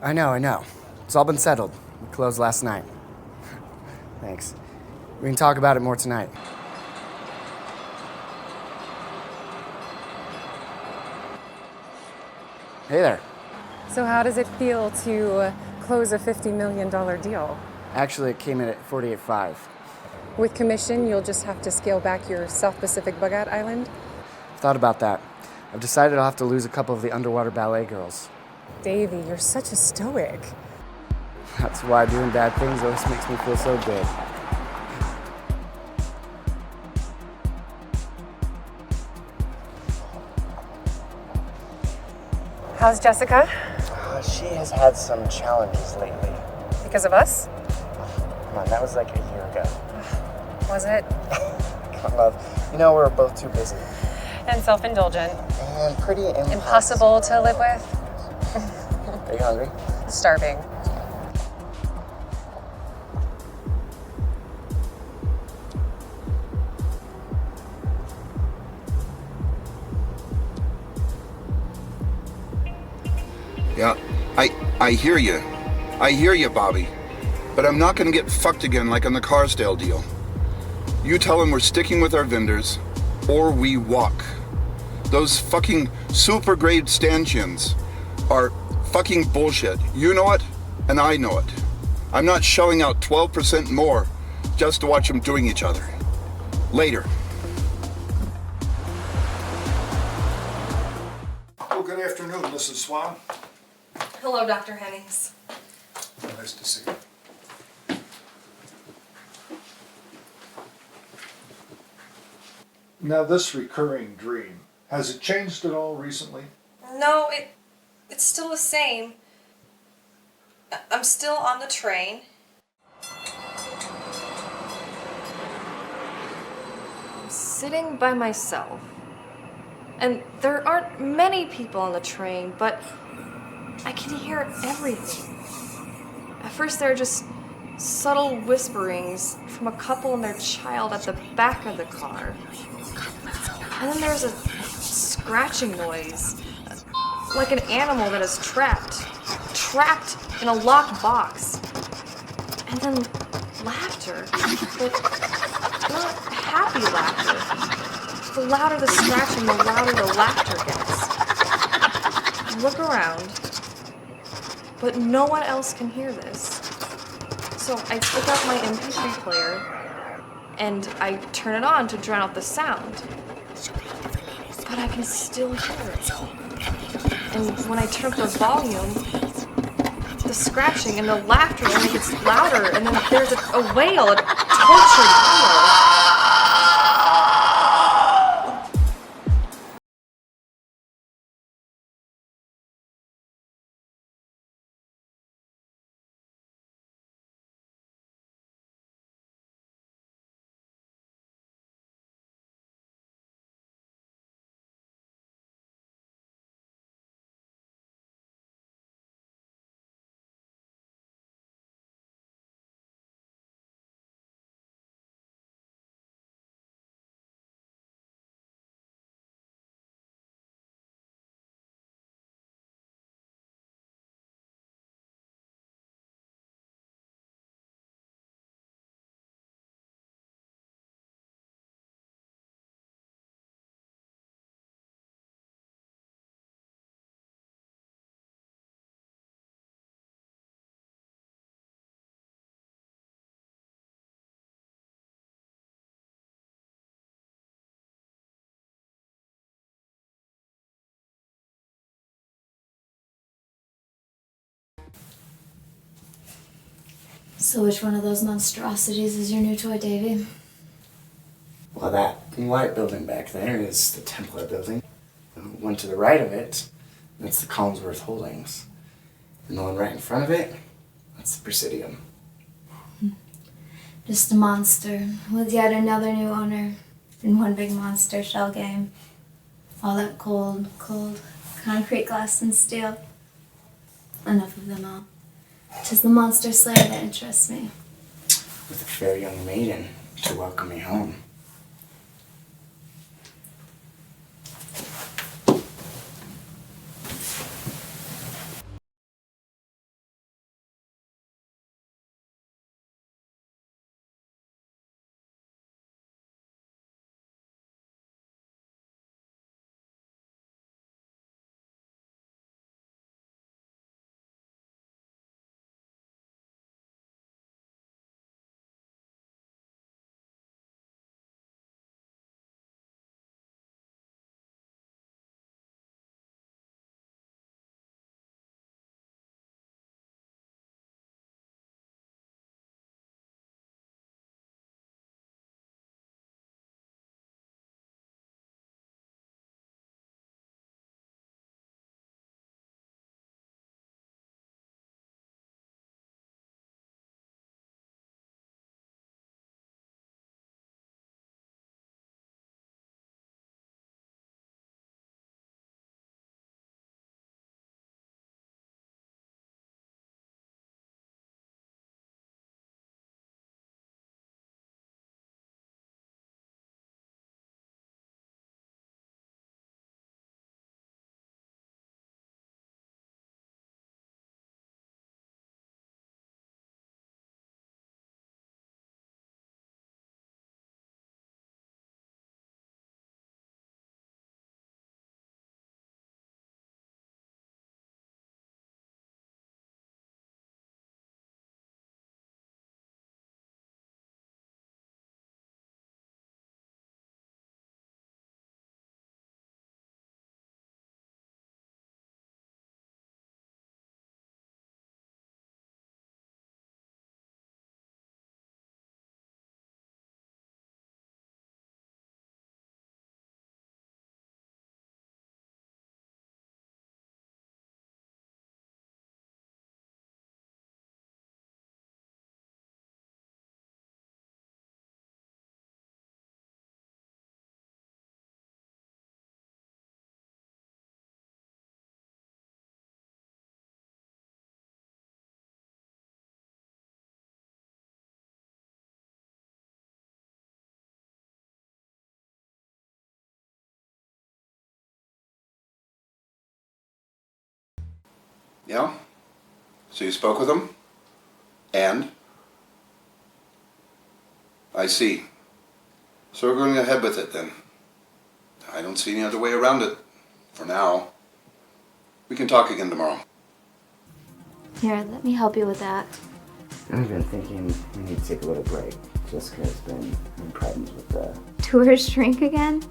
I know. It's all been settled. We closed last night. Thanks. We can talk about it more tonight. Hey there. So how does it feel to close a $50 million deal? Actually, it came in at 48.5. With commission, you'll just have to scale back your South Pacific bug-out island? Thought about that. I've decided I'll have to lose a couple of the underwater ballet girls. Davey, you're such a stoic. That's why doing bad things always makes me feel so good. How's Jessica? She has had some challenges lately. Because of us? Come on, that was like a year ago. Was it? Come on, love. You know, we're both too busy. And self-indulgent. And pretty Impossible to live with? Are you hungry? Starving. Yeah, I hear you. I hear you, Bobby. But I'm not gonna get fucked again like on the Carsdale deal. You tell him we're sticking with our vendors, or we walk. Those fucking super grade stanchions are fucking bullshit. You know it, and I know it. I'm not shelling out 12% more just to watch them doing each other. Later. Oh, good afternoon, Mrs. Swan. Hello, Dr. Hennings. Nice to see you. Now, this recurring dream, has it changed at all recently? No, it's still the same. I'm still on the train. I'm sitting by myself. And there aren't many people on the train, but I can hear everything. At first there are just subtle whisperings from a couple and their child at the back of the car. And then there's a scratching noise, like an animal that is trapped in a locked box. And then laughter, but not happy laughter. The louder the scratching, the louder the laughter gets. I look around, but no one else can hear this. So I pick up my MP3 player and I turn it on to drown out the sound. But I can still hear it. And when I turn up the volume, the scratching and the laughter only gets louder, and then there's a wail, a tortured wail. So which one of those monstrosities is your new toy, Davy? Well, that white building back there is the Templar building. The one to the right of it, that's the Collinsworth Holdings. And the one right in front of it, that's the Presidium. Just a monster with yet another new owner in one big monster shell game. All that cold concrete, glass, and steel. Enough of them all. 'Tis the monster slayer that interests me. With a fair young maiden to welcome me home. Yeah? So you spoke with him? And? I see. So we're going ahead with it then. I don't see any other way around it. For now. We can talk again tomorrow. Here, let me help you with that. I've been thinking we need to take a little break. Jessica's been having problems with the... Tours shrink again?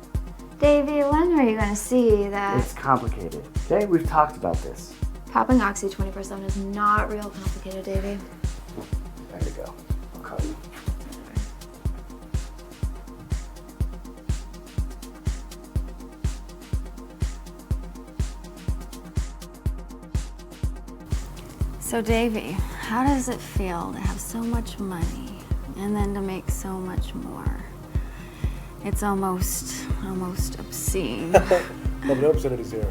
Davey, when are you gonna see that It's complicated. Okay, we've talked about this. popping oxy 24/7 is not real complicated, Davey? There you go. I'll call you. So Davey, how does it feel to have so much money and then to make so much more? It's almost obscene. Nobody upset is here.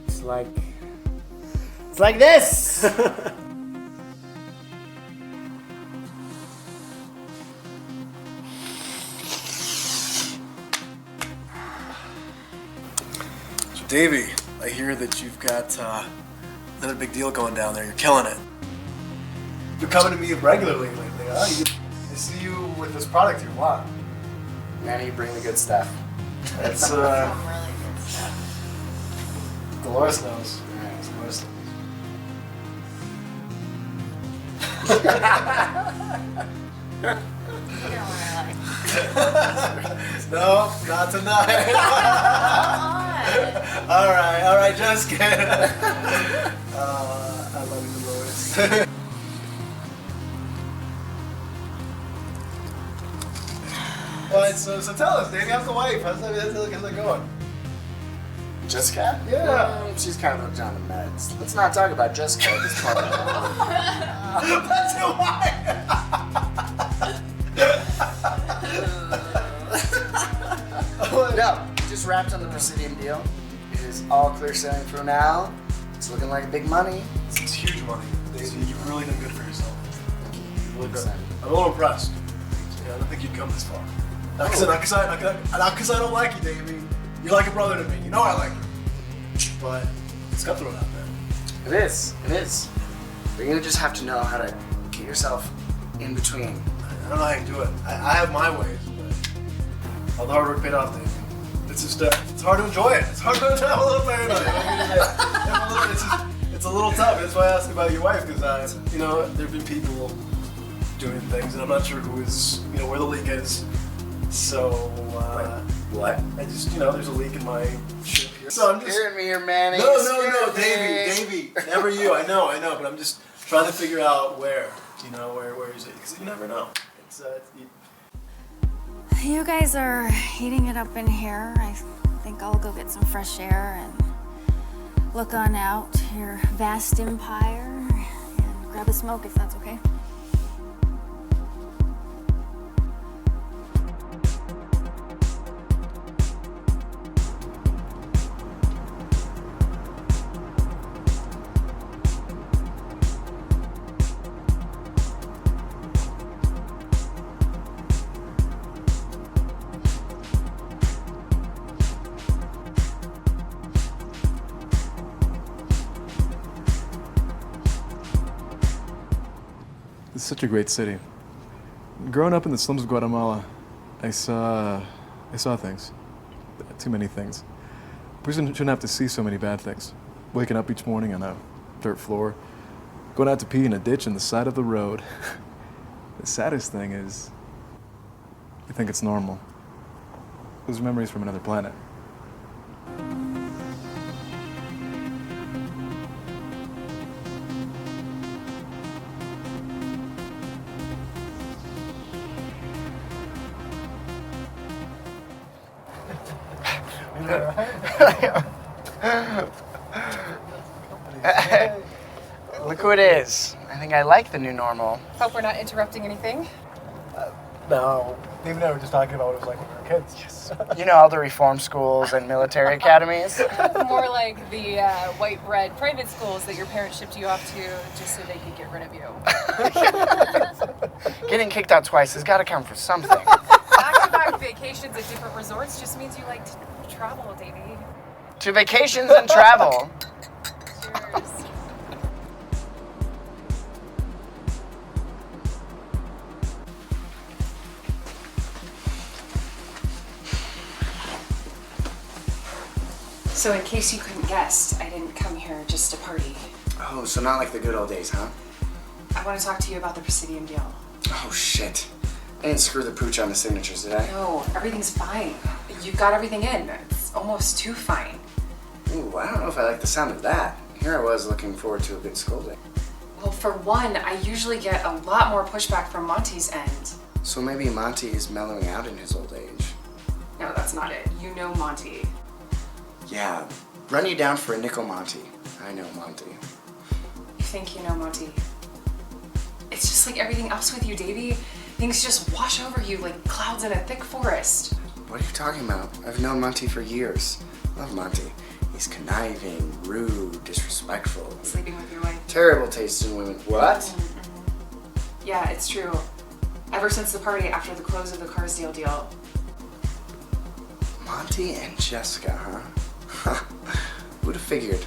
It's like this! Davey, I hear that you've got another big deal going down there. You're killing it. You're coming to me regularly lately, huh? I see you with this product here. Wow. Manny, you bring the good stuff. That's Some really good stuff. Dolores knows. Alright, Dolores knows. No, not tonight. All right, just kidding. I love you, Dolores. Well, so tell us, Davey, how's the wife? How's that going? Jessica? Yeah. She's kind of hooked on the meds. Let's not talk about Jessica at this point. That's your No, just wrapped on the Presidium deal. It is all clear sailing through now. It's looking like big money. It's huge money, Davey. You've really done good for yourself. You've really done. Excited. I'm a little impressed. Yeah, I don't think you'd come this far. Not because I don't like you, Davey. You're like a brother to me. You know I like you. But it's cutthroat out there. It is. It is. But you just have to know how to get yourself in between. I don't know how you do it. I have my ways, but all the hard work paid off, Davey. It's just, it's hard to enjoy it. It's hard to have a little paranoid. It's a little tough. That's why I asked about your wife, because you know, there've been people doing things, and I'm not sure who is, you know, where the leak is. So, What? I just, you know, there's a leak in my ship here. So I'm just. Spirit me, your Manny. No, Davey, never you. I know, but I'm just trying to figure out where, you know, where is it? Because you never know. It's You guys are heating it up in here. I think I'll go get some fresh air and look on out your vast empire and grab a smoke if that's okay. It's such a great city. Growing up in the slums of Guatemala, I saw things. Too many things. A person shouldn't have to see so many bad things. Waking up each morning on a dirt floor, going out to pee in a ditch on the side of the road. The saddest thing is, I think it's normal. Those are memories from another planet. Look who it is. I think I like the new normal. Hope we're not interrupting anything. No, Dave and I were just talking about what it was like when we were kids. Yes. You know, all the reform schools and military academies. More like the white bread private schools that your parents shipped you off to just so they could get rid of you. Getting kicked out twice has got to count for something. Back-to-back vacation vacations at different resorts just means you like to travel, Davey. To vacations and travel. Cheers. So in case you couldn't guess, I didn't come here just to party. Oh, so not like the good old days, huh? I want to talk to you about the Presidium deal. Oh, shit. I didn't screw the pooch on the signatures, did I? No, everything's fine. You've got everything in. It's almost too fine. Ooh, I don't know if I like the sound of that. Here I was looking forward to a good scolding. Well, for one, I usually get a lot more pushback from Monty's end. So maybe Monty is mellowing out in his old age. No, that's not it. You know Monty. Yeah, run you down for a nickel Monty. I know Monty. You think you know Monty? It's just like everything else with you, Davey. Things just wash over you like clouds in a thick forest. What are you talking about? I've known Monty for years. Love Monty. He's conniving, rude, disrespectful. Sleeping with your wife. Terrible taste in women. What? Mm-hmm. Yeah, it's true. Ever since the party after the close of the Carsdale deal. Monty and Jessica, huh? Who'd have figured?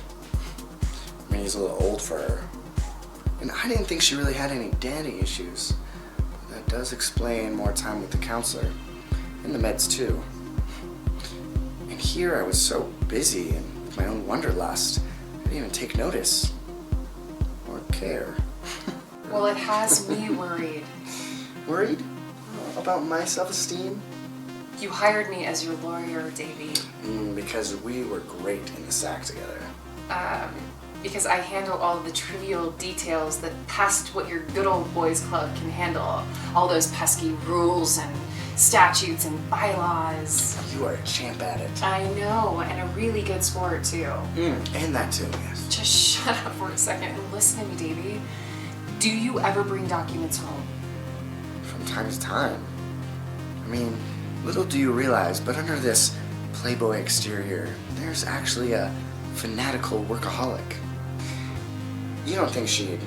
I mean, he's a little old for her. And I didn't think she really had any daddy issues. That does explain more time with the counselor. And the meds, too. And here I was so busy and with my own wanderlust, I didn't even take notice. Or care. Well, it has me worried. Worried? About my self-esteem? You hired me as your lawyer, Davey. Because we were great in the sack together. Because I handle all of the trivial details that past what your good old boys club can handle. All those pesky rules and statutes and bylaws. You are a champ at it. I know, and a really good sport, too. And that too, yes. Just shut up for a second and listen to me, Davey. Do you ever bring documents home? From time to time. I mean, little do you realize, but under this playboy exterior, there's actually a fanatical workaholic. You don't think she'd...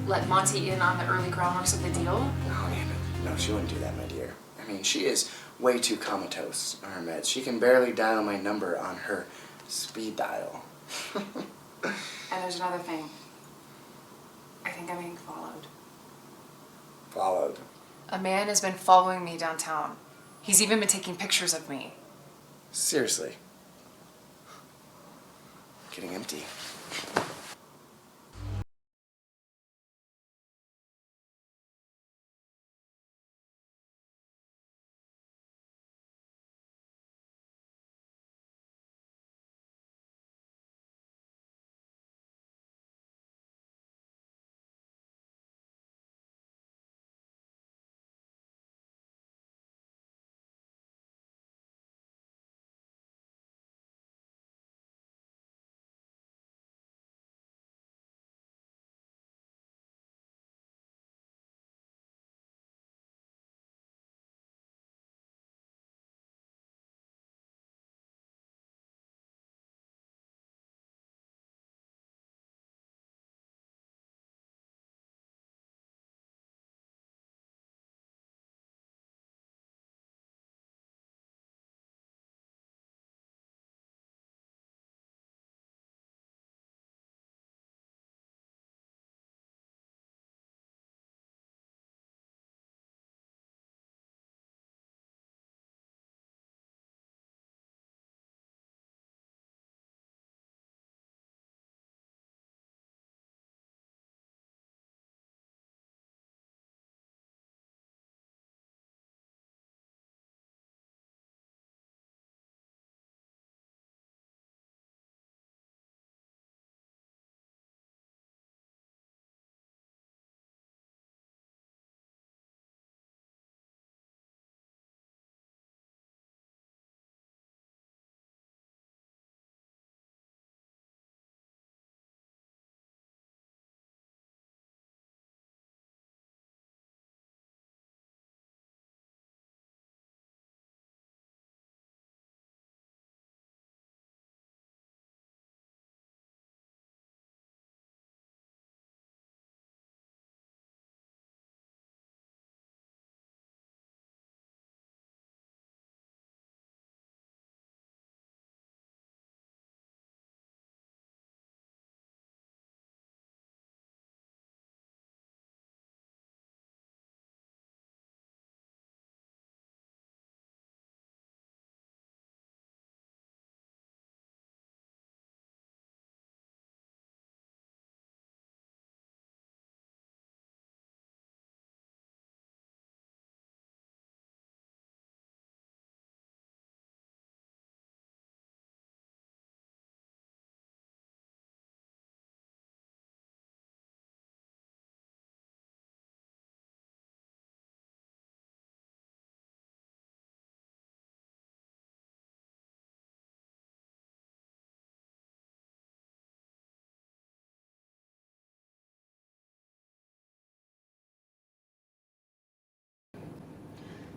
Let Monty in on the early groundworks of the deal? No, she wouldn't do that, my dear. I mean, she is way too comatose on her meds. She can barely dial my number on her speed dial. And there's another thing. I think I'm being followed. Followed? A man has been following me downtown. He's even been taking pictures of me. Seriously. Getting empty.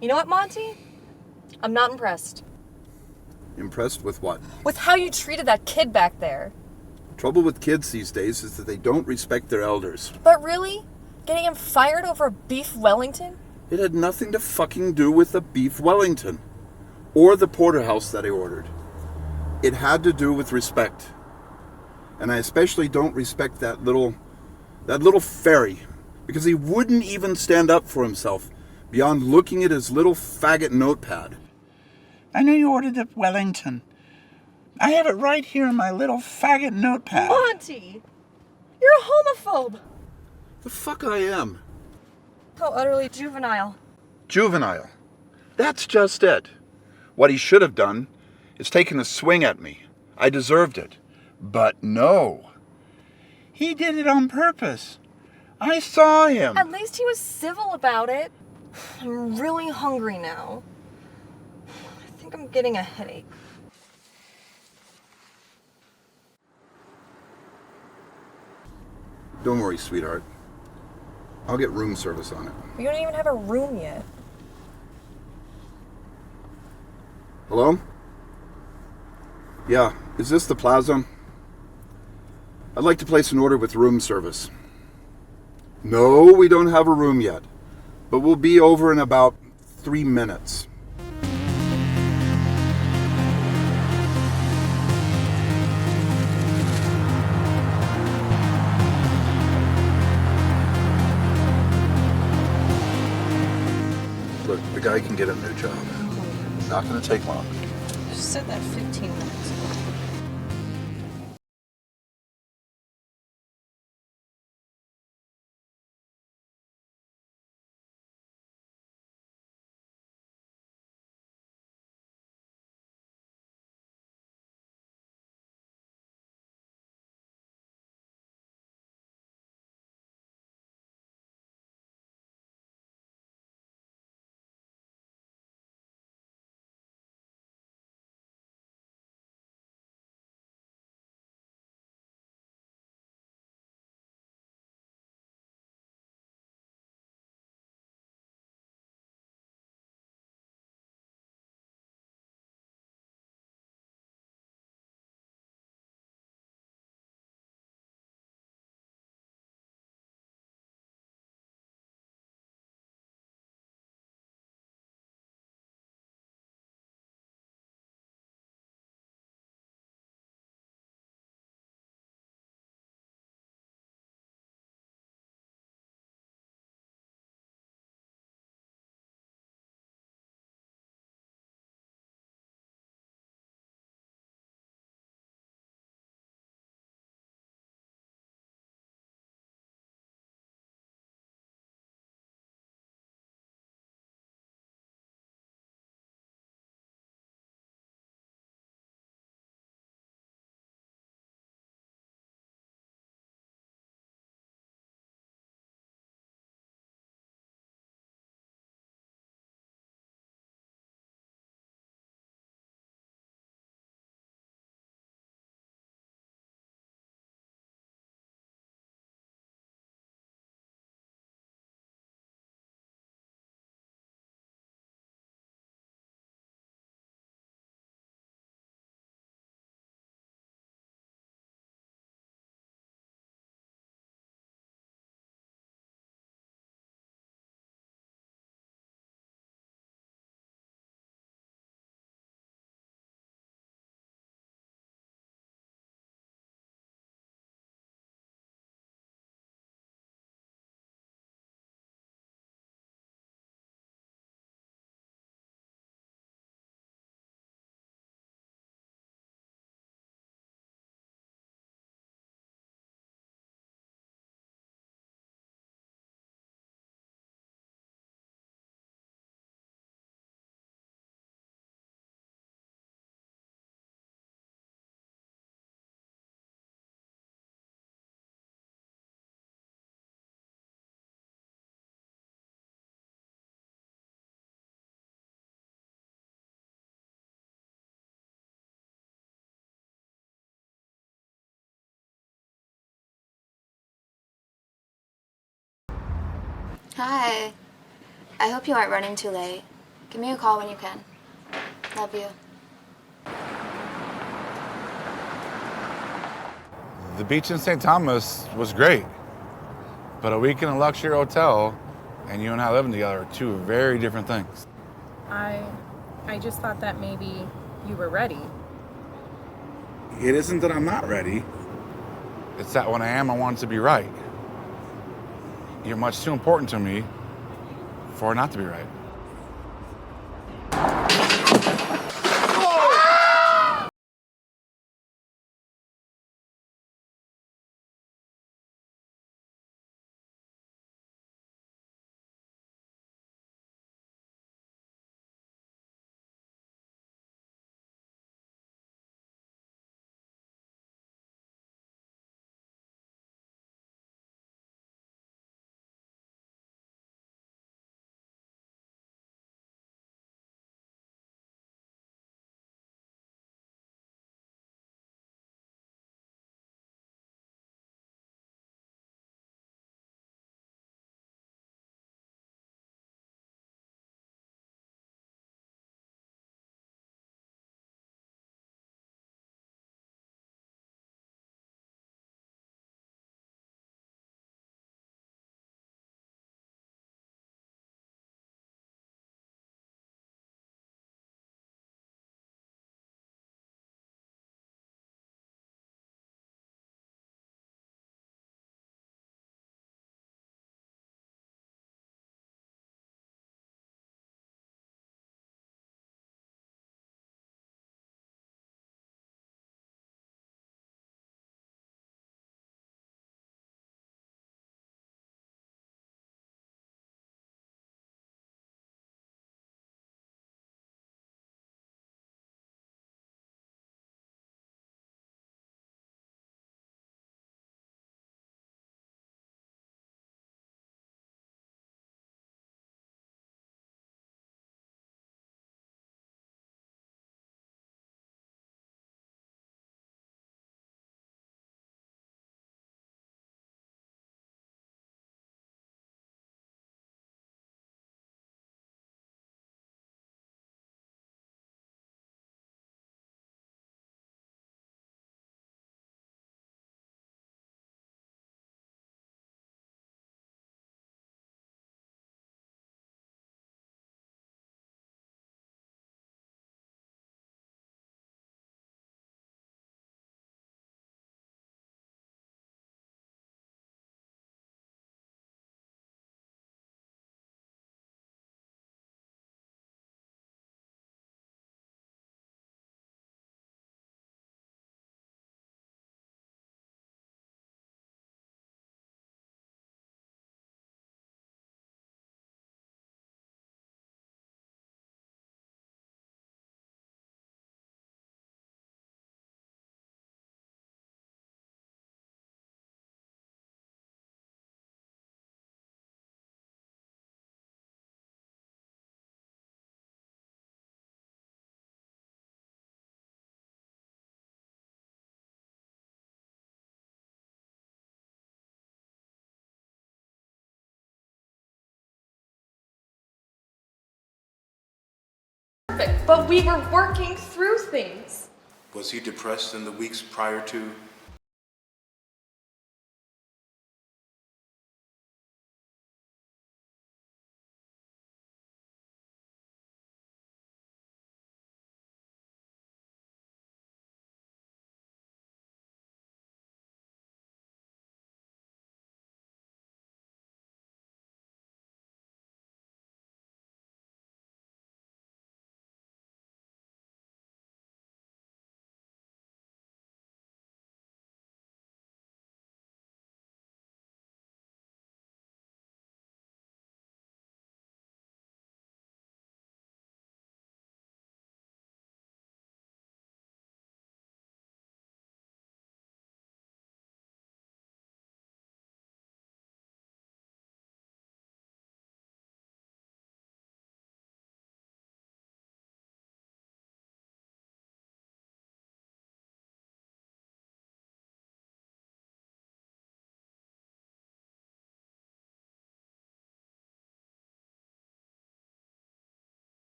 You know what, Monty? I'm not impressed. Impressed with what? With how you treated that kid back there. Trouble with kids these days is that they don't respect their elders. But really? Getting him fired over a beef Wellington? It had nothing to fucking do with the beef Wellington. Or the porterhouse that I ordered. It had to do with respect. And I especially don't respect that little fairy. Because he wouldn't even stand up for himself beyond looking at his little faggot notepad. I know you ordered the Wellington. I have it right here in my little faggot notepad. Monty! You're a homophobe! The fuck I am. How utterly juvenile. Juvenile. That's just it. What he should have done is taken a swing at me. I deserved it. But no. He did it on purpose. I saw him. At least he was civil about it. I'm really hungry now. I think I'm getting a headache. Don't worry, sweetheart. I'll get room service on it. You don't even have a room yet. Hello? Yeah, is this the plaza? I'd like to place an order with room service. No, we don't have a room yet, but we'll be over in about 3 minutes. Look, the guy can get a new job. Not going to take long. You said that 15 minutes ago. Hi. I hope you aren't running too late. Give me a call when you can. Love you. The beach in St. Thomas was great, but a week in a luxury hotel and you and I living together are two very different things. I just thought that maybe you were ready. It isn't that I'm not ready. It's that when I am, I want it to be right. You're much too important to me for it not to be right. But we were working through things. Was he depressed in the weeks prior to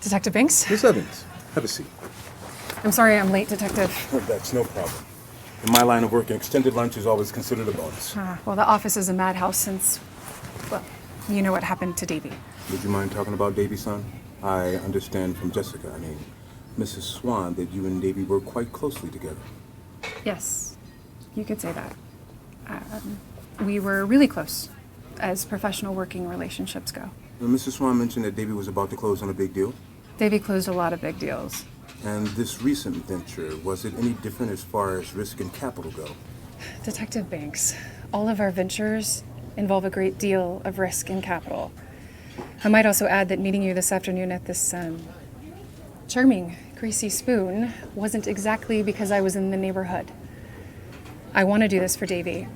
Detective Banks? Miss Evans, have a seat. I'm sorry I'm late, Detective. Oh, that's no problem. In my line of work, an extended lunch is always considered a bonus. Well, the office is a madhouse since, well, you know what happened to Davy. Would you mind talking about Davy, son? I understand from Jessica, Mrs. Swan, that you and Davy work quite closely together. Yes, you could say that. We were really close, as professional working relationships go. Mrs. Swan mentioned that Davy was about to close on a big deal. Davy closed a lot of big deals. And this recent venture, was it any different as far as risk and capital go? Detective Banks, all of our ventures involve a great deal of risk and capital. I might also add that meeting you this afternoon at this charming greasy spoon wasn't exactly because I was in the neighborhood. I want to do this for Davy,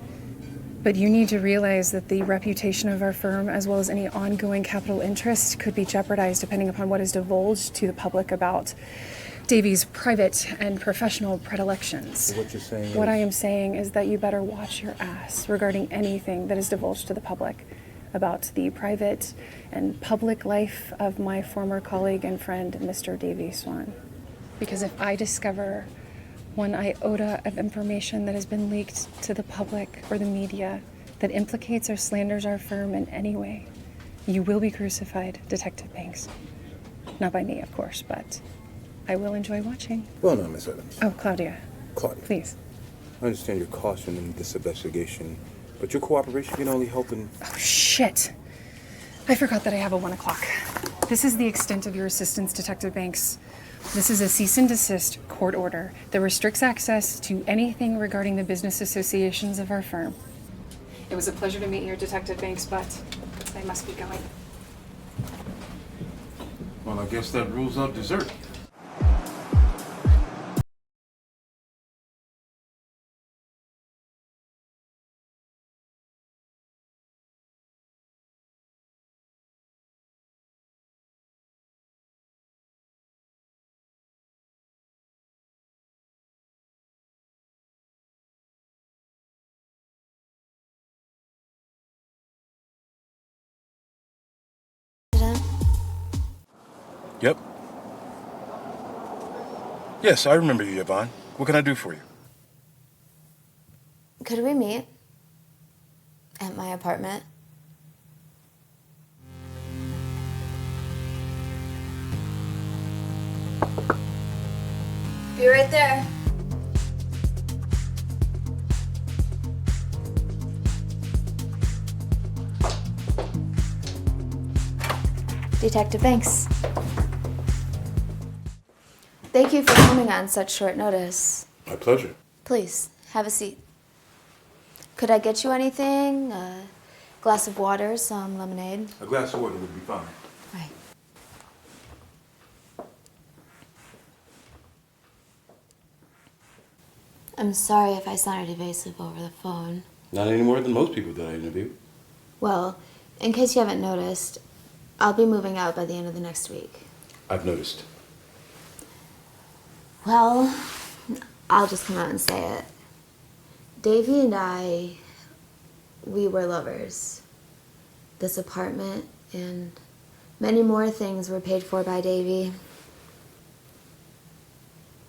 but you need to realize that the reputation of our firm, as well as any ongoing capital interest, could be jeopardized depending upon what is divulged to the public about Davy's private and professional predilections. So what you're saying What is... I am saying is that you better watch your ass regarding anything that is divulged to the public about the private and public life of my former colleague and friend, Mr. Davy Swan. Because if I discover one iota of information that has been leaked to the public or the media that implicates or slanders our firm in any way, you will be crucified, Detective Banks. Not by me, of course, but I will enjoy watching. Well, no, Miss Evans. Oh, Claudia. Claudia. Please. I understand your caution in this investigation, but your cooperation can only help in... Oh, shit. I forgot that I have a 1 o'clock. This is the extent of your assistance, Detective Banks. This is a cease and desist court order that restricts access to anything regarding the business associations of our firm. It was a pleasure to meet you, Detective Banks, but I must be going. Well, I guess that rules out dessert. Yep. Yes, I remember you, Yvonne. What can I do for you? Could we meet at my apartment? Be right there. Detective Banks. Thank you for coming on such short notice. My pleasure. Please, have a seat. Could I get you anything? A glass of water, some lemonade? A glass of water would be fine. Right. I'm sorry if I sounded evasive over the phone. Not any more than most people that I interview. Well, in case you haven't noticed, I'll be moving out by the end of the next week. I've noticed. Well, I'll just come out and say it. Davy and I, we were lovers. This apartment and many more things were paid for by Davy.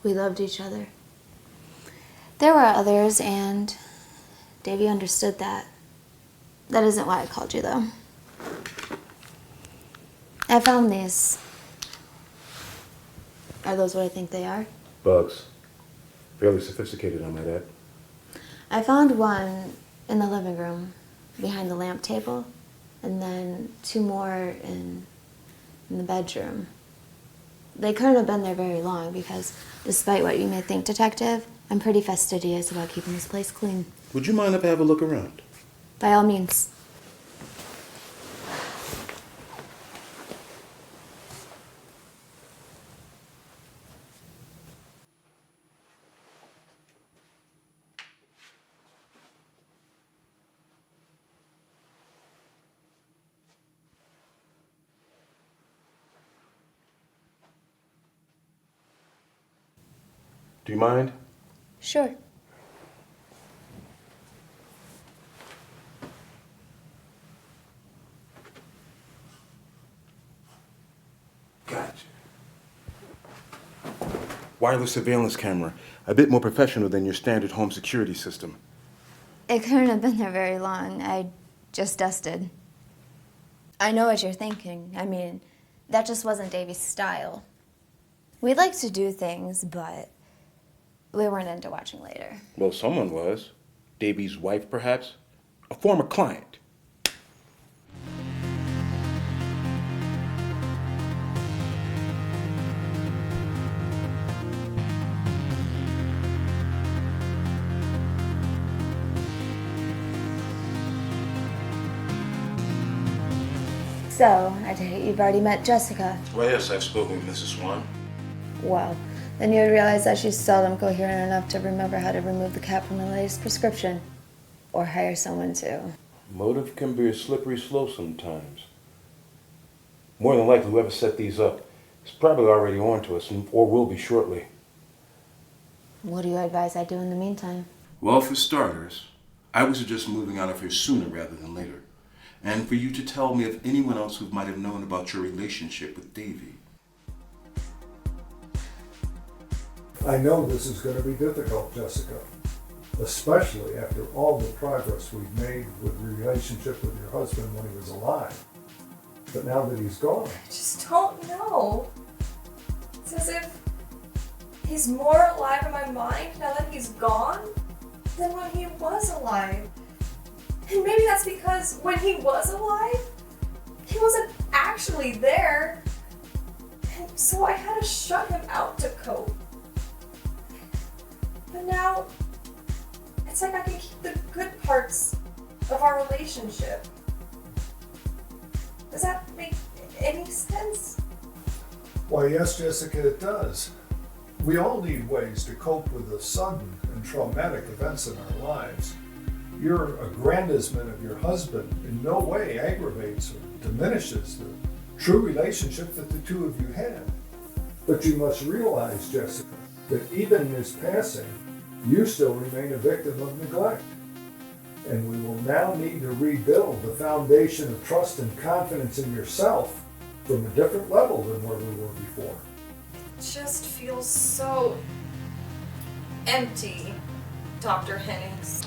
We loved each other. There were others, and Davy understood that. That isn't why I called you, though. I found these. Are those what I think they are? Bugs. Fairly sophisticated, I might add. I found one in the living room behind the lamp table, and then two more in the bedroom. They couldn't have been there very long because, despite what you may think, Detective, I'm pretty fastidious about keeping this place clean. Would you mind if I have a look around? By all means. Do you mind? Sure. Gotcha. Wireless surveillance camera. A bit more professional than your standard home security system. It couldn't have been there very long. I just dusted. I know what you're thinking. I mean, that just wasn't Davy's style. We like to do things, but we weren't into watching later. Well, someone was. Davy's wife, perhaps? A former client. So, I take it you've already met Jessica. Well, yes, I've spoken with Mrs. Swan. Well, then you would realize that she's seldom coherent enough to remember how to remove the cap from the latest prescription. Or hire someone to. Motive can be a slippery slope sometimes. More than likely, whoever set these up is probably already on to us, or will be shortly. What do you advise I do in the meantime? Well, for starters, I would suggest moving out of here sooner rather than later. And for you to tell me of anyone else who might have known about your relationship with Davy. I know this is going to be difficult, Jessica, especially after all the progress we've made with your relationship with your husband when he was alive. But now that he's gone. I just don't know. It's as if he's more alive in my mind now that he's gone than when he was alive. And maybe that's because when he was alive, he wasn't actually there. And so I had to shut him out to cope. But now, it's like I can keep the good parts of our relationship. Does that make any sense? Why, yes, Jessica, it does. We all need ways to cope with the sudden and traumatic events in our lives. Your aggrandizement of your husband in no way aggravates or diminishes the true relationship that the two of you had. But you must realize, Jessica, that even in his passing, you still remain a victim of neglect. And we will now need to rebuild the foundation of trust and confidence in yourself from a different level than where we were before. It just feels so empty, Dr. Hennings.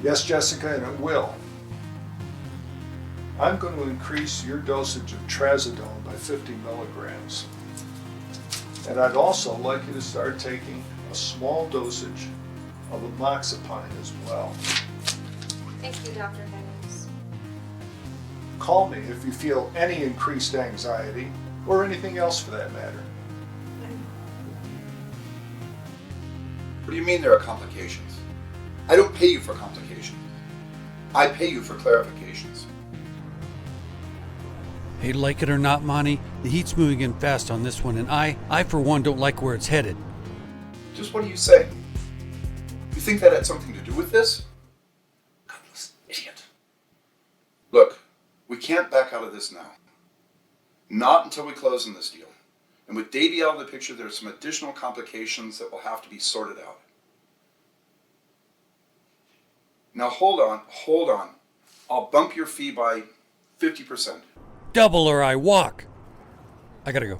Yes, Jessica, and it will. I'm going to increase your dosage of trazodone by 50 milligrams. And I'd also like you to start taking a small dosage of amoxicillin as well. Thank you, Dr. Hennings. Call me if you feel any increased anxiety, or anything else for that matter. What do you mean there are complications? I don't pay you for complications. I pay you for clarifications. Hey, like it or not, Monty, the heat's moving in fast on this one, and I for one, don't like where it's headed. Just what do you say? You think that had something to do with this? Godless idiot. Look, we can't back out of this now. Not until we close on this deal. And with Davy out of the picture, there are some additional complications that will have to be sorted out. Now hold on. I'll bump your fee by 50%. Double or I walk. I gotta go.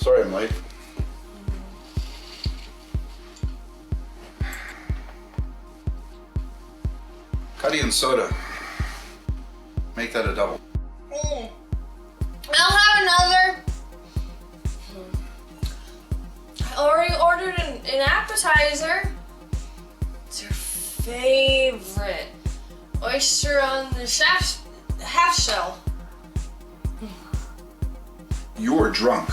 Sorry I'm late. Cuddy and soda. Make that a double. I'll have another. I already ordered an appetizer. It's your favorite oyster on the half shell. You're drunk.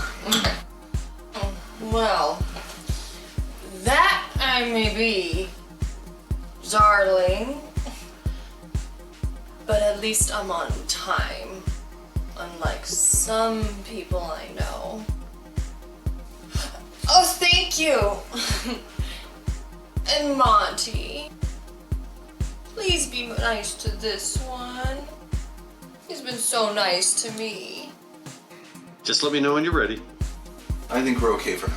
Well, that I may be, darling. But at least I'm on time. Unlike some people I know. Oh, thank you! And Monty, please be nice to this one. He's been so nice to me. Just let me know when you're ready. I think we're okay for now.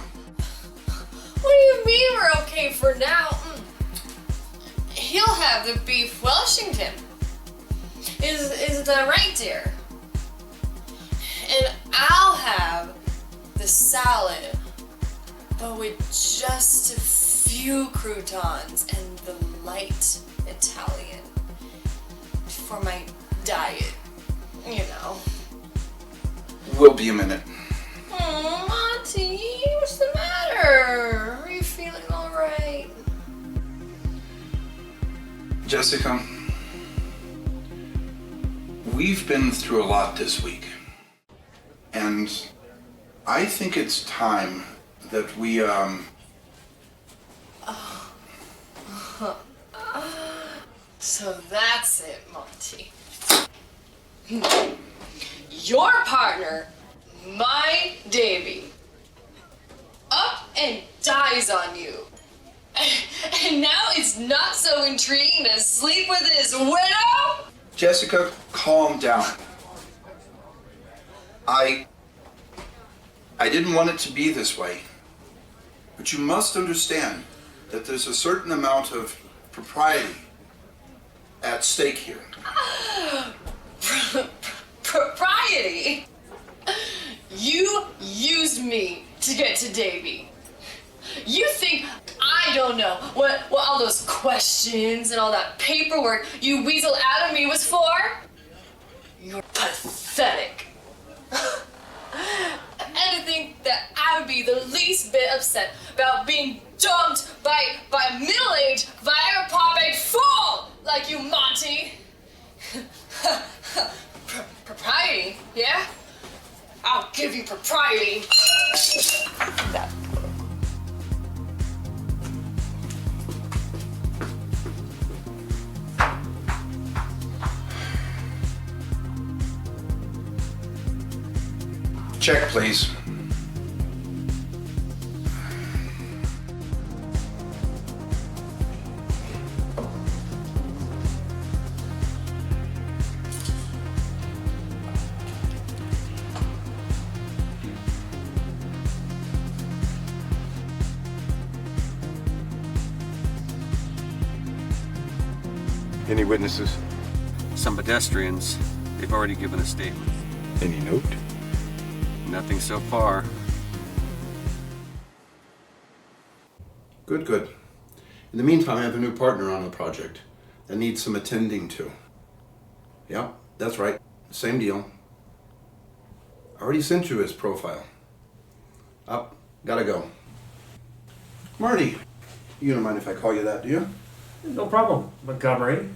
What do you mean we're okay for now? He'll have the beef Wellington. Is that right, dear? And I'll have the salad, but with just a few croutons and the light Italian for my diet, you know. We'll be a minute. Oh, Monty, what's the matter? Are you feeling all right? Jessica, we've been through a lot this week. And I think it's time that we, So that's it, Monty. Your partner, my Davy, up and dies on you. And now it's not so intriguing to sleep with his widow? Jessica, calm down. I didn't want it to be this way, but you must understand that there's a certain amount of propriety at stake here. Propriety? You used me to get to Davy. You think I don't know what all those questions and all that paperwork you weaseled out of me was for? You're pathetic. And to think that I would be the least bit upset about being dumped by a middle-aged, Viagra-popping fool like you, Monty. Propriety, yeah? I'll give you propriety. Check, please. Any witnesses? Some pedestrians. They've already given a statement. Any note? Nothing so far. Good, good. In the meantime, I have a new partner on the project that needs some attending to. Yeah, that's right. Same deal. I already sent you his profile. Up, gotta go. Marty, you don't mind if I call you that, do you? No problem, Montgomery.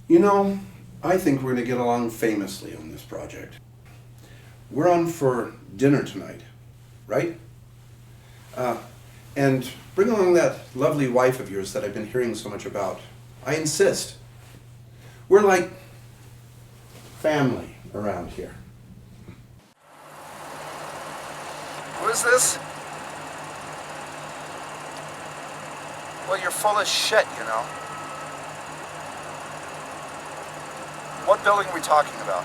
You know, I think we're gonna get along famously on this project. We're on for dinner tonight, right? And bring along that lovely wife of yours that I've been hearing so much about. I insist. We're like family around here. Who is this? Well, you're full of shit, you know. What building are we talking about?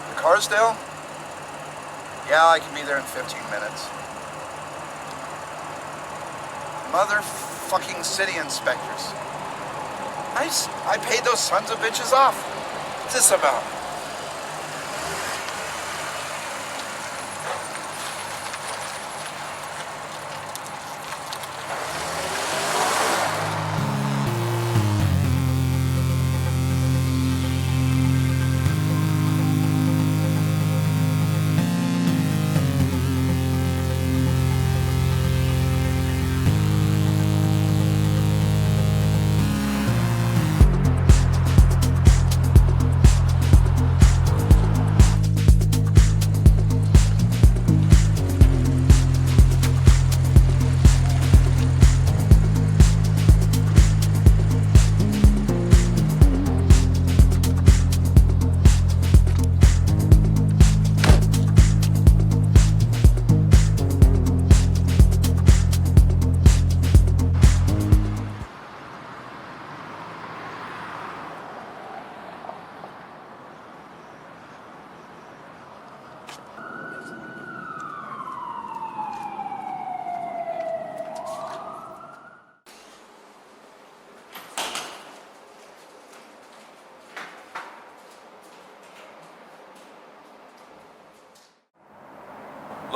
The Carsdale? Yeah, I can be there in 15 minutes. Motherfucking city inspectors. I paid those sons of bitches off. What's this about?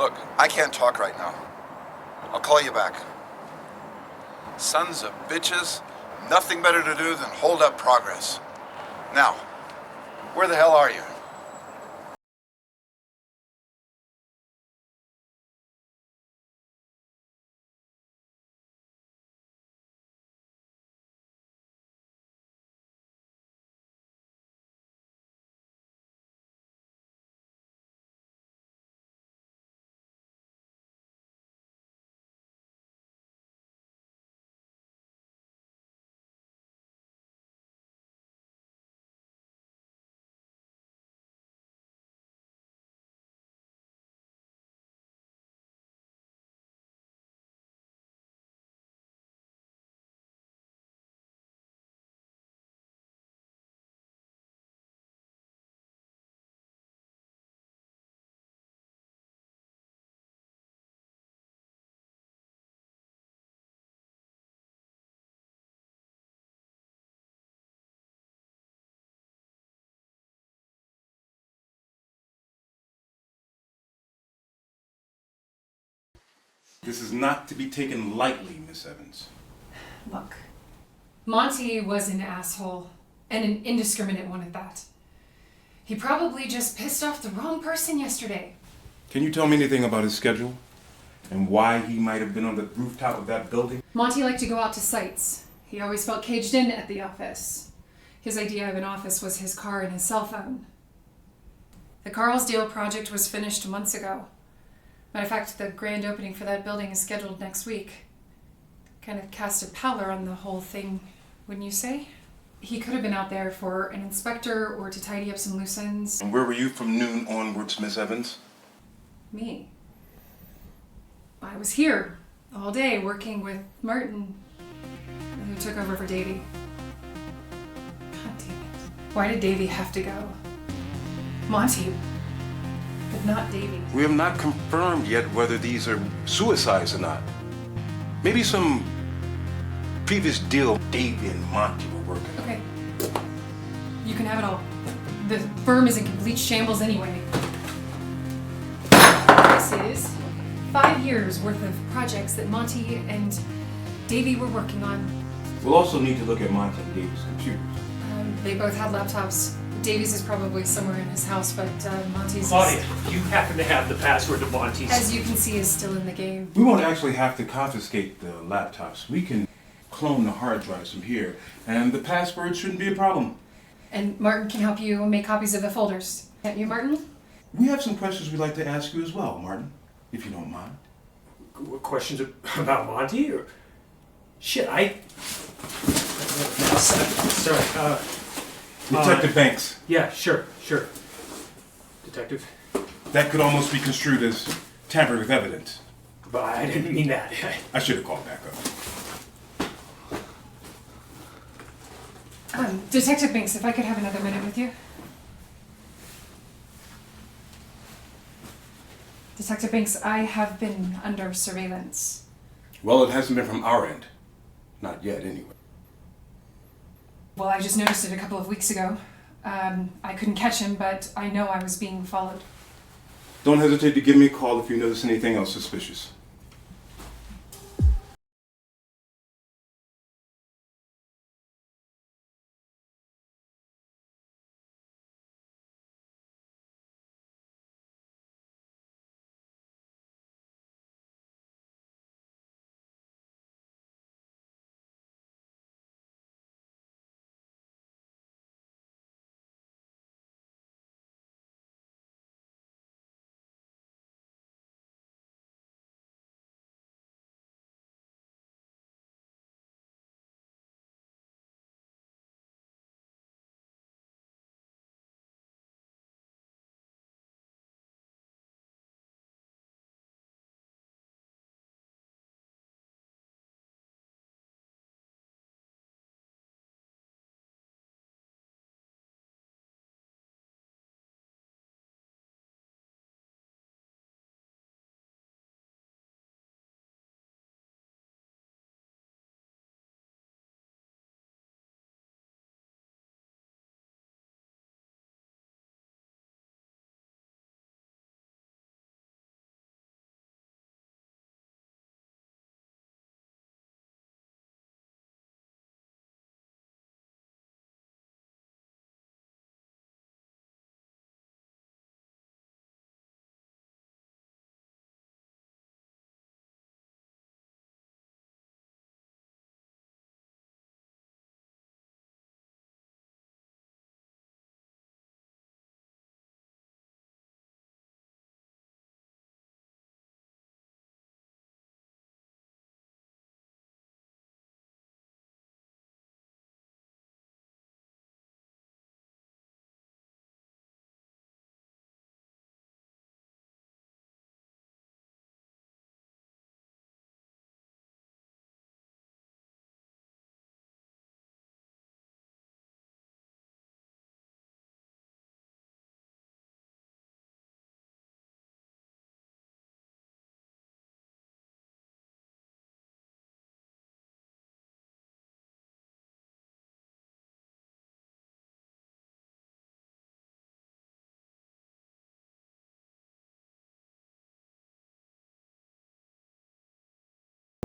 Look, I can't talk right now. I'll call you back. Sons of bitches, nothing better to do than hold up progress. Now, where the hell are you? This is not to be taken lightly, Miss Evans. Look, Monty was an asshole, and an indiscriminate one at that. He probably just pissed off the wrong person yesterday. Can you tell me anything about his schedule? And why he might have been on the rooftop of that building? Monty liked to go out to sites. He always felt caged in at the office. His idea of an office was his car and his cell phone. The Carlsdale project was finished months ago. Matter of fact, the grand opening for that building is scheduled next week. Kind of cast a pallor on the whole thing, wouldn't you say? He could have been out there for an inspector or to tidy up some loose ends. And where were you from noon onwards, Miss Evans? Me. I was here all day working with Martin, who took over for Davy. God damn it. Why did Davy have to go? Monty, but not Davy. We have not confirmed yet whether these are suicides or not. Maybe some previous deal Davy and Monty were working on. Okay. You can have it all. The firm is in complete shambles anyway. This is 5 years worth of projects that Monty and Davy were working on. We'll also need to look at Monty and Davy's computers. They both had laptops. Davy's is probably somewhere in his house, but Monty's Claudia, you happen to have the password to Monty's. as you can see, is still in the game. We won't actually have to confiscate the laptops. We can clone the hard drives from here, and the password shouldn't be a problem. And Martin can help you make copies of the folders. Can't you, Martin? We have some questions we'd like to ask you as well, Martin, if you don't mind. Questions about Monty? Or shit, sorry. Detective Banks. Yeah, sure. Detective. That could almost be construed as tampering with evidence. But I didn't mean that. I should have called back up. Detective Banks, if I could have another minute with you. Detective Banks, I have been under surveillance. Well, it hasn't been from our end. Not yet, anyway. Well, I just noticed it a couple of weeks ago. I couldn't catch him, but I know I was being followed. Don't hesitate to give me a call if you notice anything else suspicious.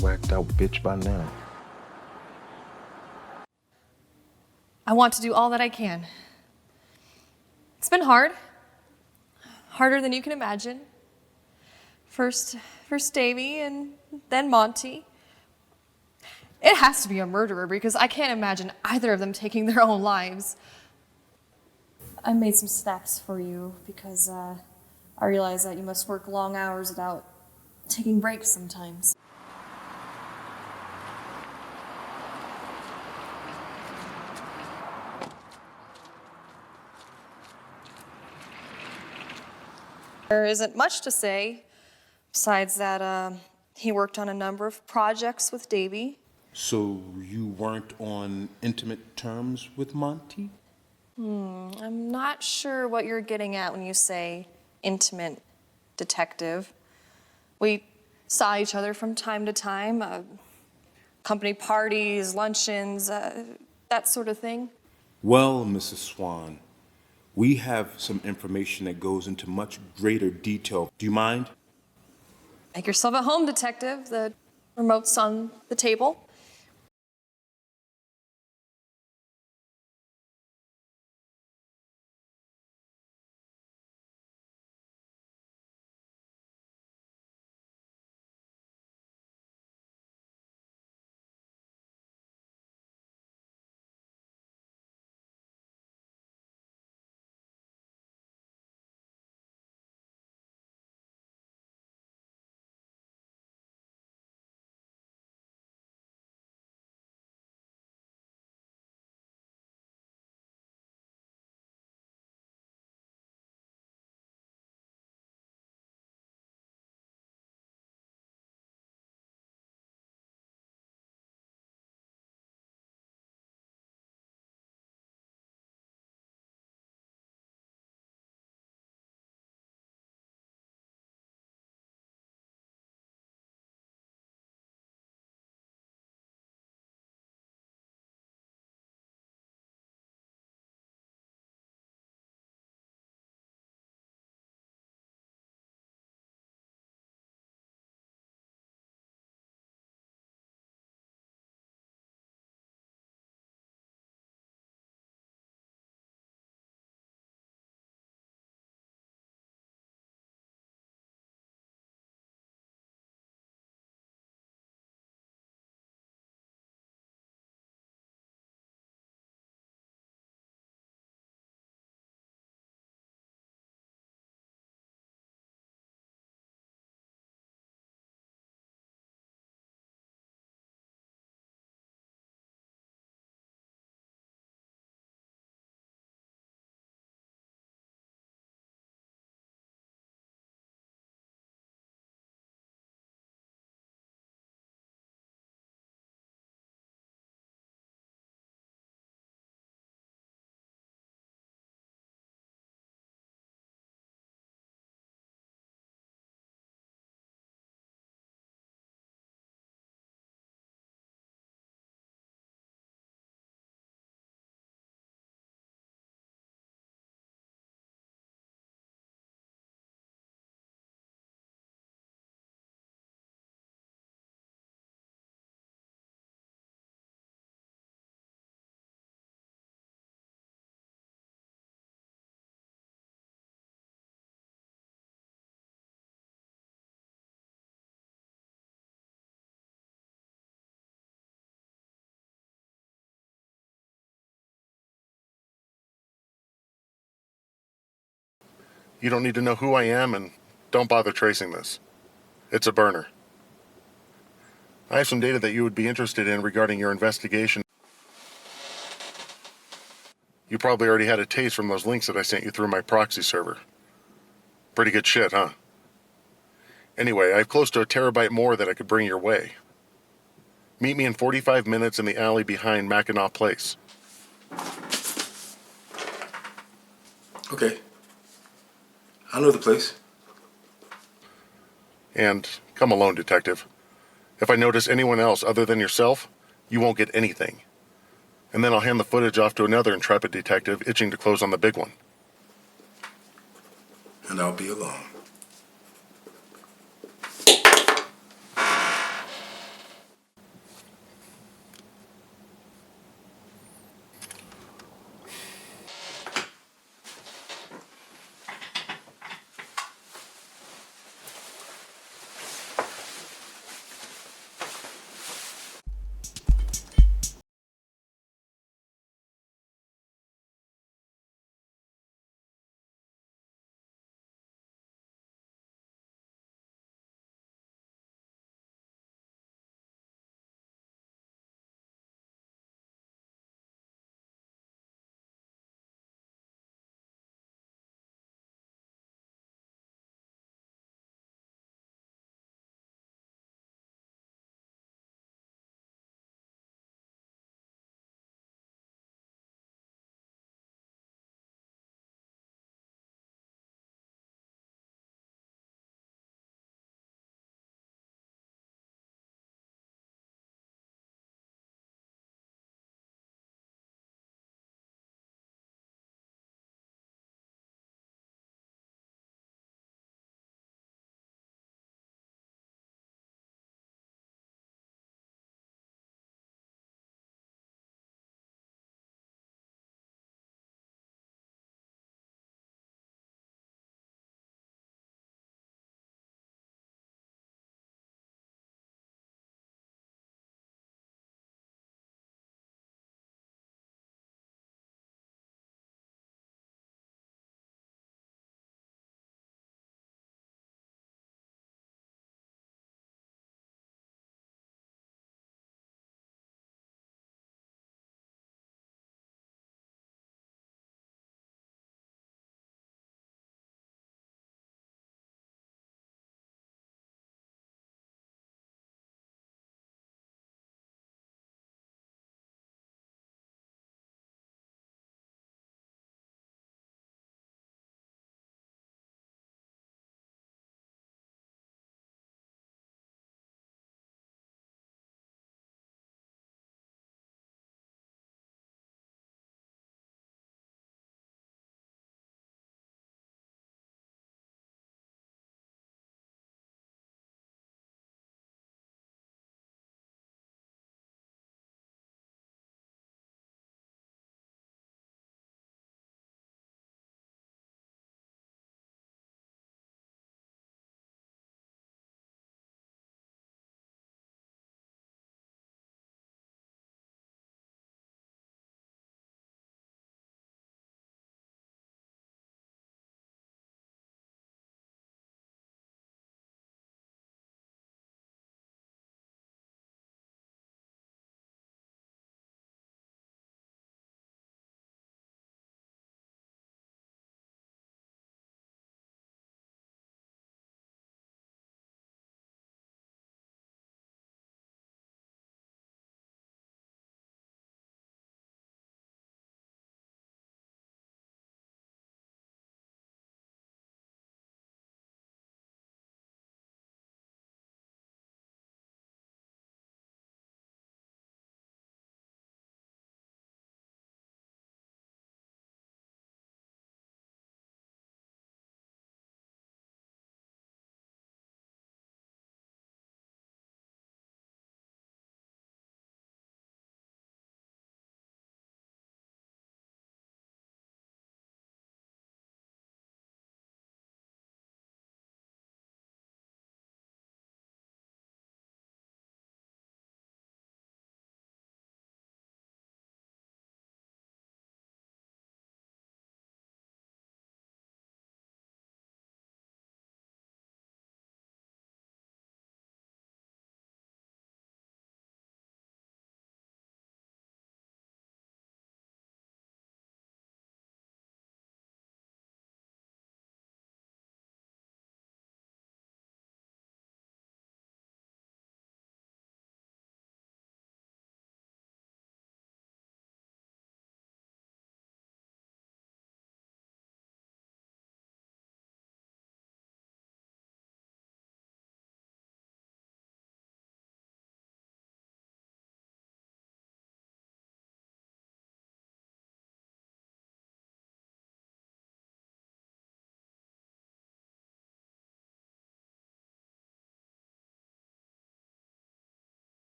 whacked out bitch by now. I want to do all that I can. It's been hard. Harder than you can imagine. First Davy and then Monty. It has to be a murderer because I can't imagine either of them taking their own lives. I made some snacks for you because I realize that you must work long hours without taking breaks sometimes. There isn't much to say, besides that he worked on a number of projects with Davy. So you weren't on intimate terms with Monty? I'm not sure what you're getting at when you say intimate detective. We saw each other from time to time, company parties, luncheons, that sort of thing. Well, Mrs. Swan, we have some information that goes into much greater detail. Do you mind? Make yourself at home, detective. The remote's on the table. You don't need to know who I am, and don't bother tracing this. It's a burner. I have some data that you would be interested in regarding your investigation. You probably already had a taste from those links that I sent you through my proxy server. Pretty good shit, huh? Anyway, I have close to 1 terabyte more that I could bring your way. Meet me in 45 minutes in the alley behind Mackinac Place. Okay. I know the place. And come alone, detective. If I notice anyone else other than yourself, you won't get anything. And then I'll hand the footage off to another intrepid detective itching to close on the big one. And I'll be alone.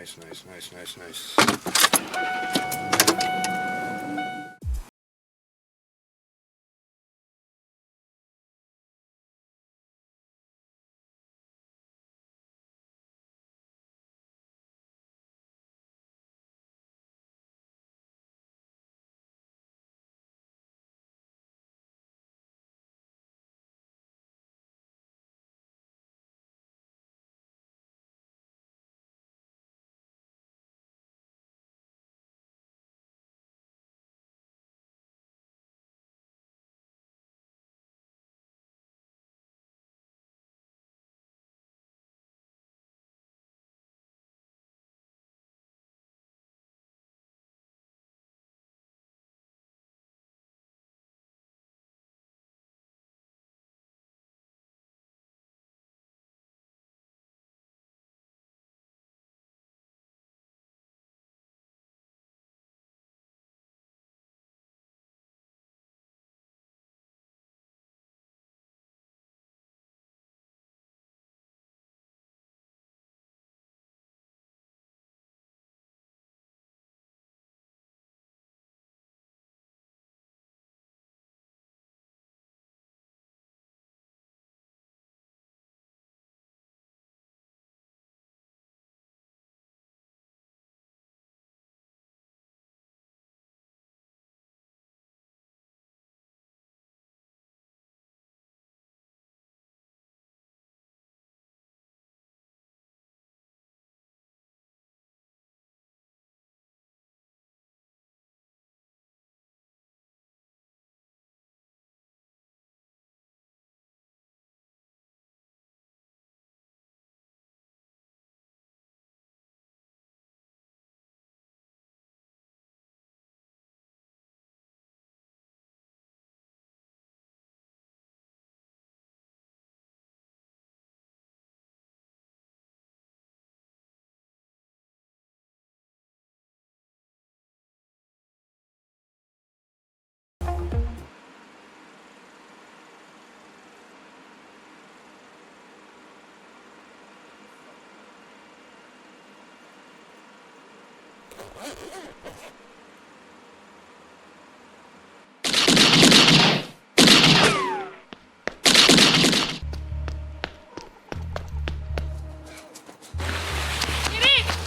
nice, nice, nice, nice, nice.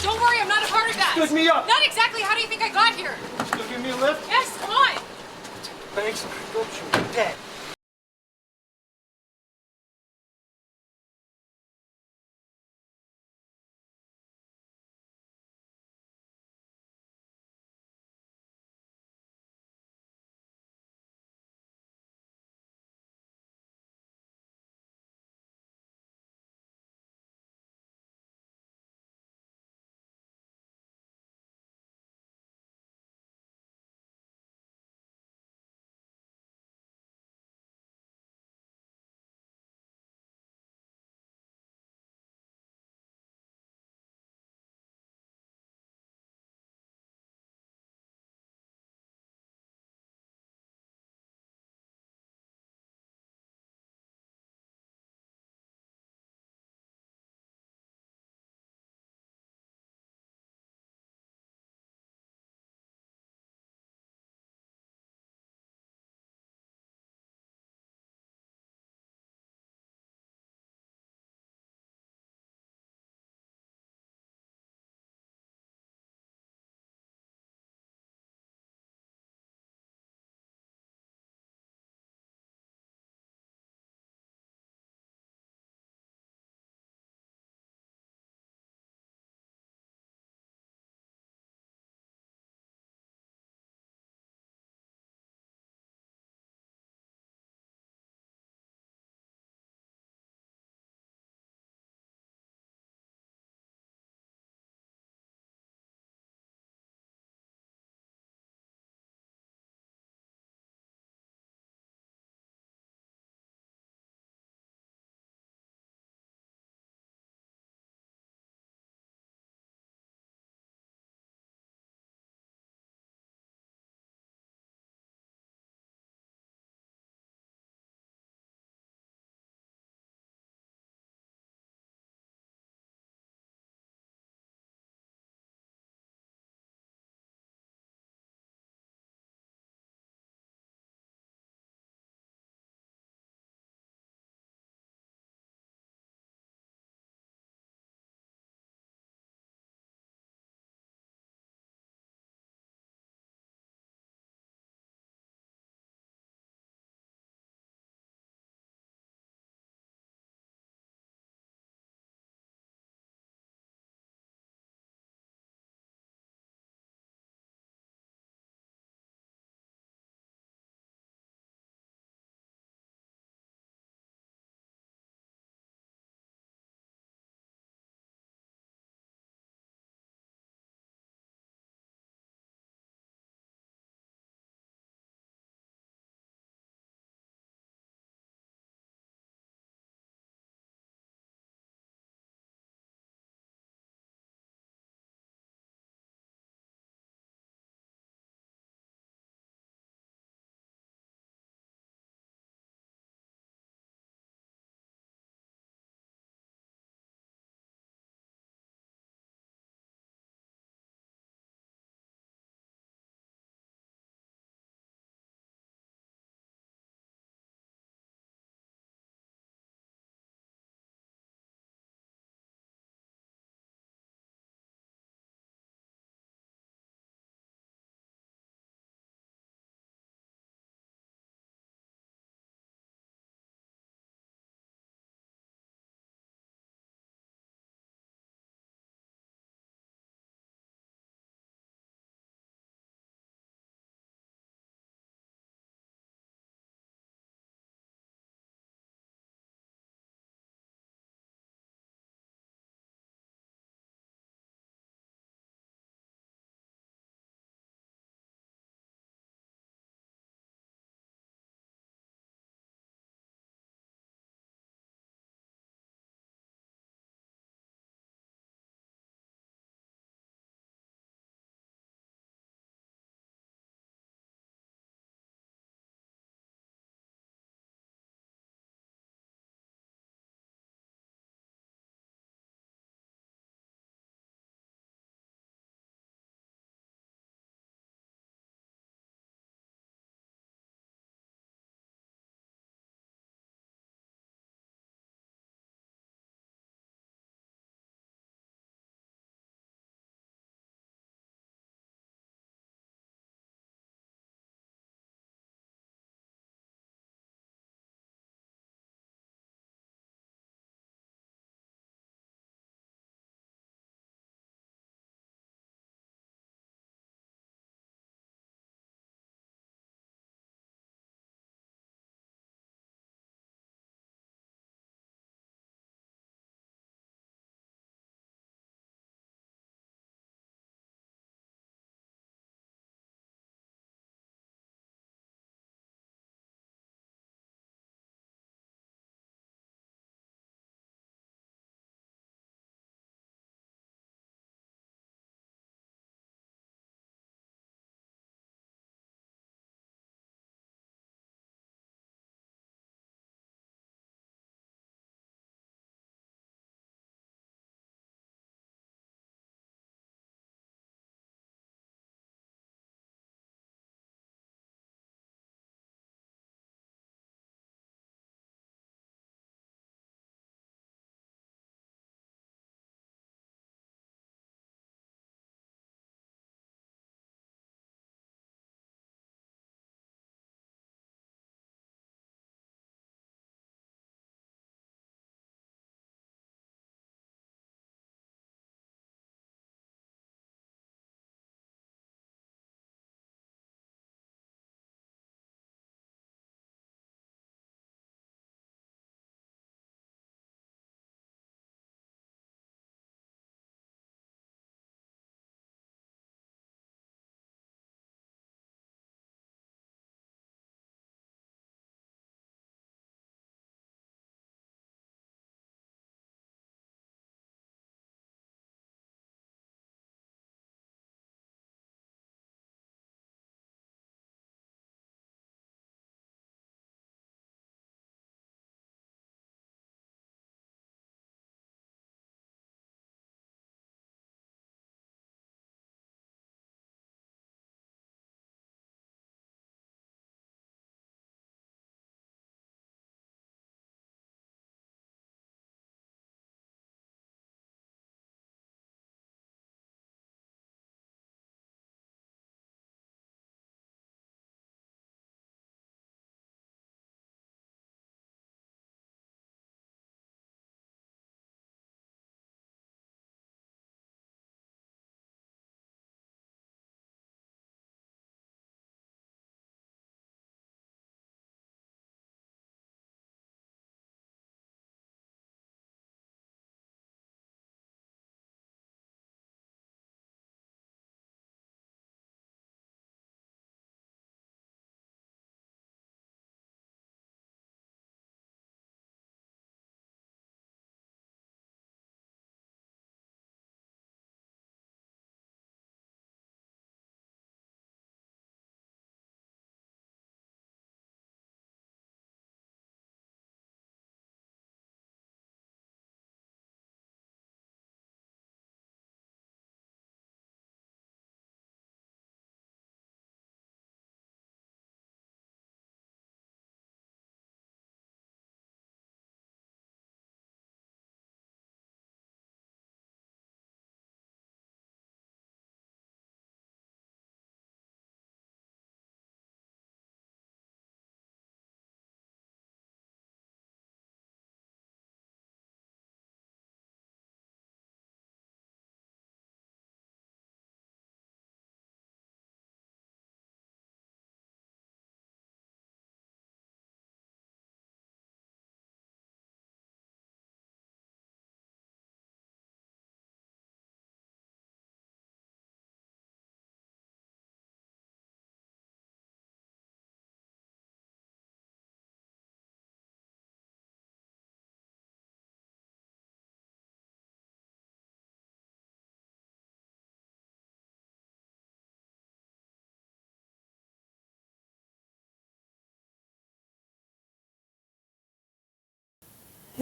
Don't worry, I'm not a part of that. Stood me up. Not exactly. How do you think I got here? Still give me a lift? Yes, come on. Thanks. Don't shoot me dead.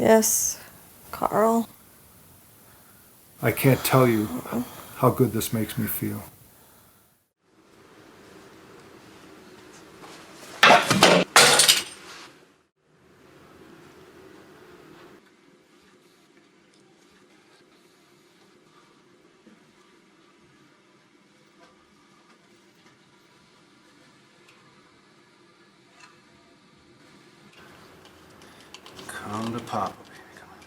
Yes, Carl. I can't tell you how good this makes me feel. Come to Papa, baby. Come on.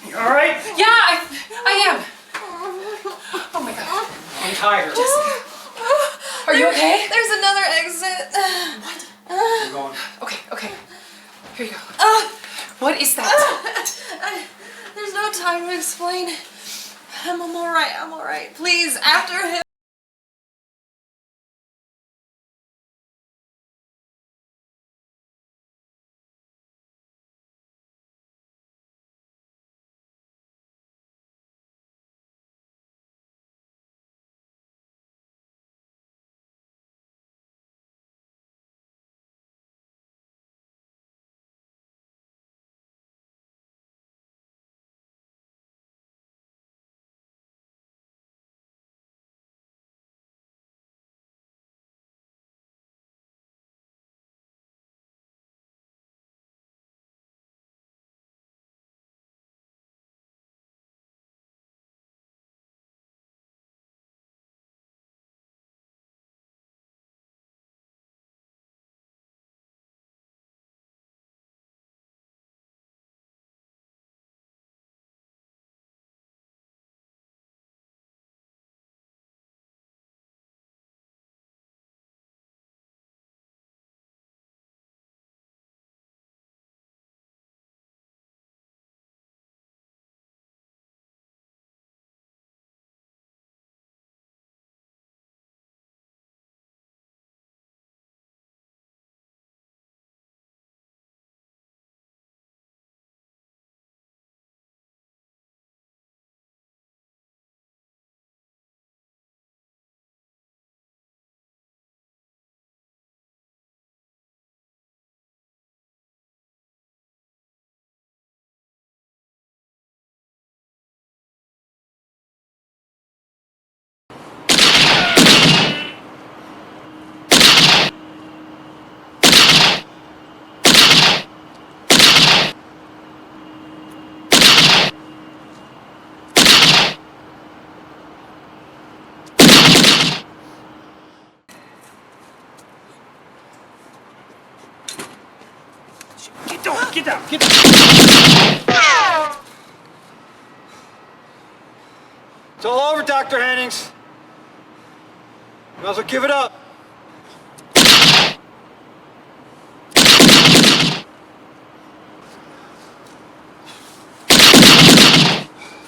You all right? Yeah, I am. Oh my god. I'm tired. Jessica. Are you okay? There's another exit. What? I'm going. Okay. Here you go. What is that? There's no time to explain. I'm alright. Please, after him. Get down. It's all over, Dr. Hennings. You might as well give it up.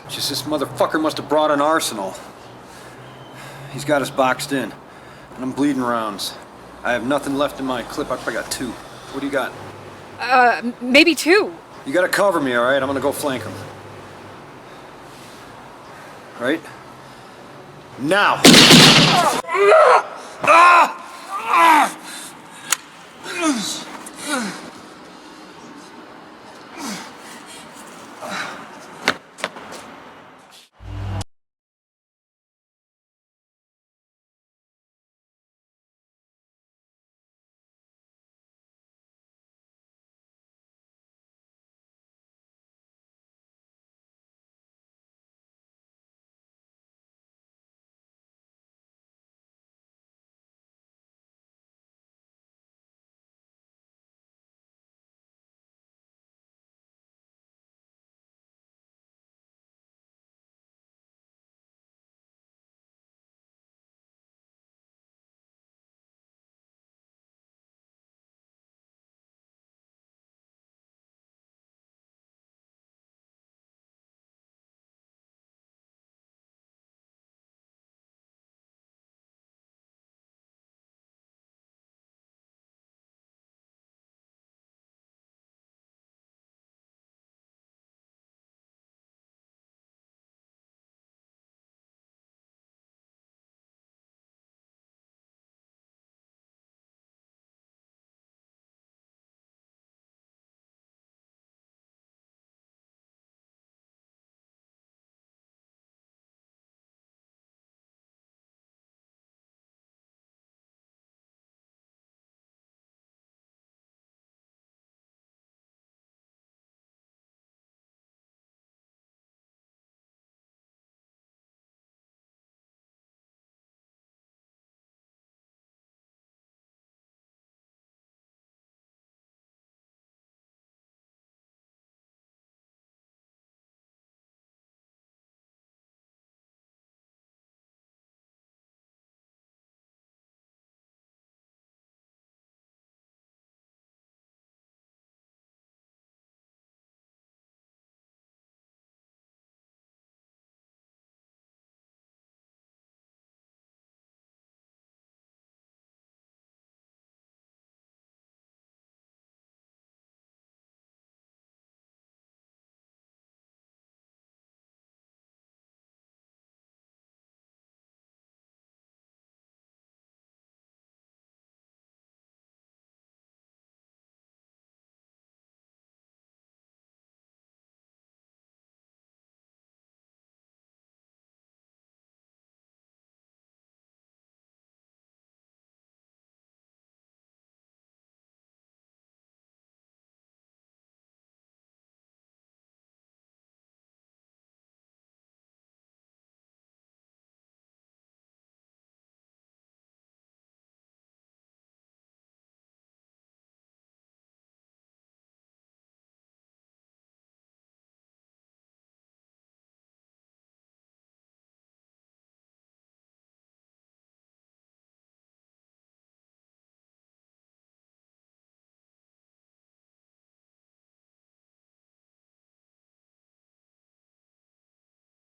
Just this motherfucker must have brought an arsenal. He's got us boxed in, and I'm bleeding rounds. I have nothing left in my clip. I probably got 2. What do you got? Maybe 2. You gotta cover me, all right? I'm gonna go flank him. Right? Now!